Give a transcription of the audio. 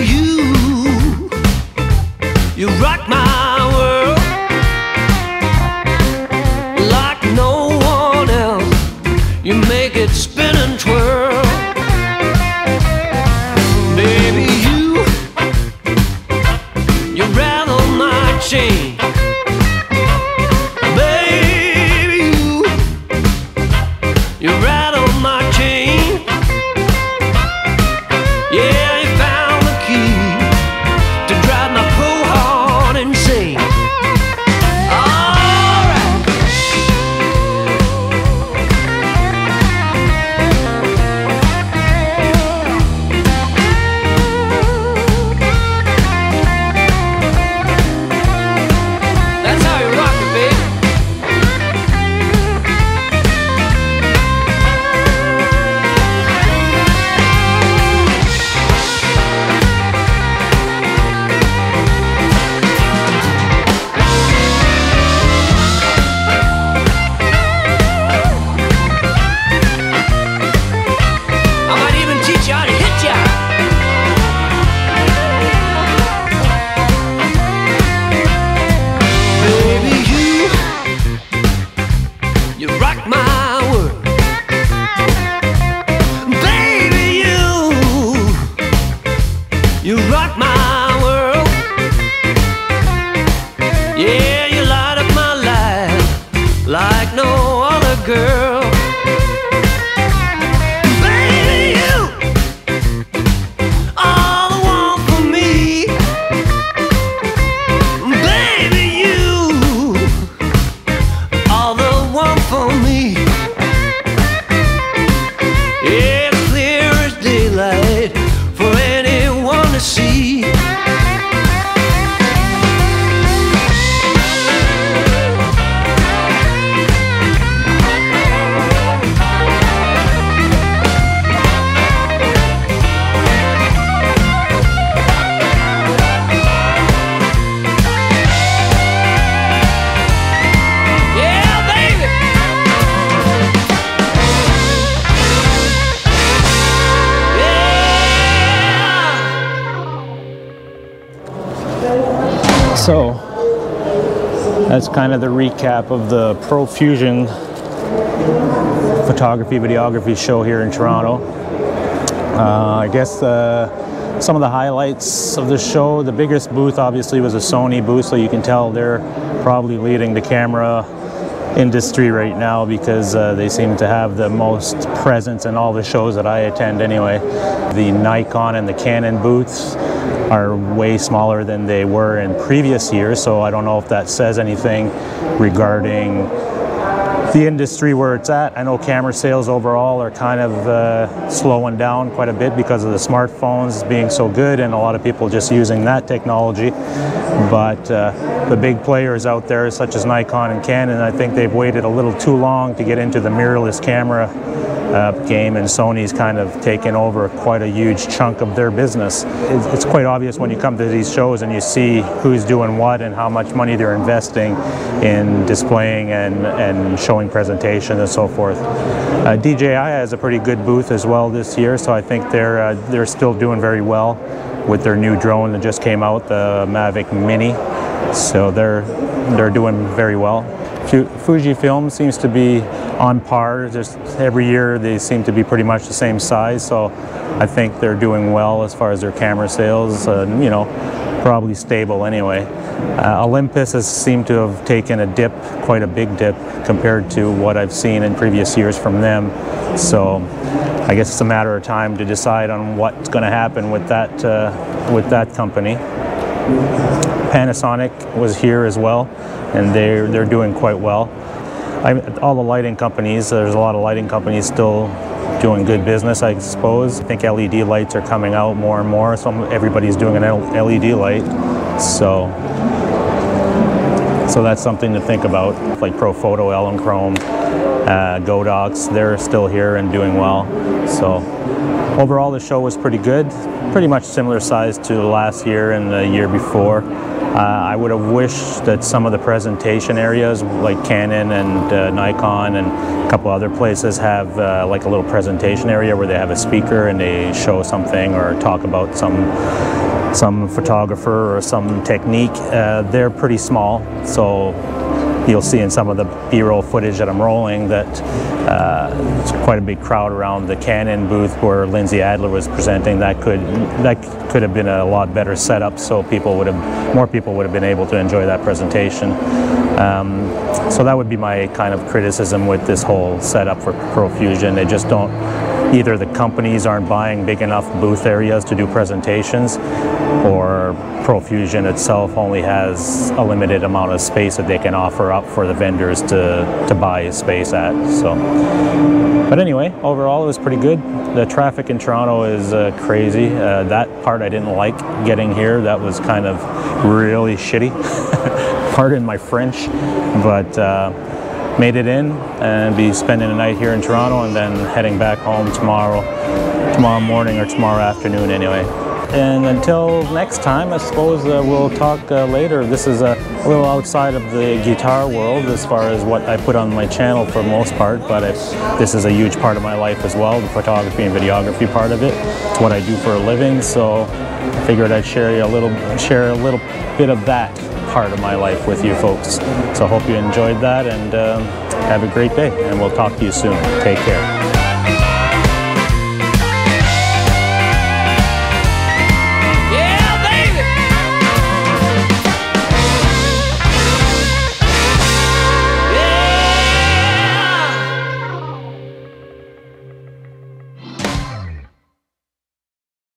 you rock my world like no one else. You make it spin and twirl. Baby, you rattle my chain. Baby, you rattle my chain. Yeah, you found the key to drive my poor heart insane. That's how you rock it, baby. I might even teach you how to hit ya. Baby, you rock my world. Baby, you rock my world. Yeah, you light up my life like no other girl. Baby, you are the one for me. Baby, you are the one for me. Yeah, clear as daylight for anyone to see. Yeah, baby. Yeah. So that's kind of the recap of the Profusion photography videography show here in Toronto. I guess some of the highlights of the show, the biggest booth obviously was a Sony booth, so you can tell they're probably leading the camera industry right now because they seem to have the most presence in all the shows that I attend anyway. The Nikon and the Canon booths are way smaller than they were in previous years, so I don't know if that says anything regarding the industry where it's at. I know camera sales overall are kind of slowing down quite a bit because of the smartphones being so good and a lot of people just using that technology. But the big players out there such as Nikon and Canon, I think they've waited a little too long to get into the mirrorless camera game, and Sony's kind of taken over quite a huge chunk of their business. It's quite obvious when you come to these shows and you see who's doing what and how much money they're investing in displaying and showing presentation and so forth. DJI has a pretty good booth as well this year, so I think they're still doing very well with their new drone that just came out, the Mavic Mini. So they're doing very well. Fujifilm seems to be on par. Just every year they seem to be pretty much the same size, so I think they're doing well as far as their camera sales. You know, probably stable anyway. Olympus has seemed to have taken a dip, quite a big dip, compared to what I've seen in previous years from them. So I guess it's a matter of time to decide on what's going to happen with that company. Panasonic was here as well, and they're doing quite well. All the lighting companies, there's a lot of lighting companies still doing good business, I suppose. I think LED lights are coming out more and more, so everybody's doing an LED light. So that's something to think about. Like Profoto, Elechrome, Godox, they're still here and doing well. So overall the show was pretty good, pretty much similar size to last year and the year before. I would have wished that some of the presentation areas like Canon and Nikon and a couple other places have like a little presentation area where they have a speaker and they show something or talk about some some photographer or some technique. They're pretty small, so you'll see in some of the B-roll footage that I'm rolling that it's quite a big crowd around the Canon booth where Lindsay Adler was presenting. That could have been a lot better setup, so more people would have been able to enjoy that presentation. So that would be my kind of criticism with this whole setup for Profusion. They just don't, either the companies aren't buying big enough booth areas to do presentations, or Profusion itself only has a limited amount of space that they can offer up for the vendors to buy space at. So, but anyway, overall it was pretty good. The traffic in Toronto is crazy. That part I didn't like getting here. That was kind of really shitty. Pardon my French, but made it in and be spending the night here in Toronto and then heading back home tomorrow morning or tomorrow afternoon anyway. And until next time, I suppose we'll talk later. This is a little outside of the guitar world as far as what I put on my channel for the most part, but this is a huge part of my life as well, the photography and videography part of it. It's what I do for a living, so I figured I'd share a little bit of that part of my life with you folks. So I hope you enjoyed that, and have a great day, and we'll talk to you soon. Take care.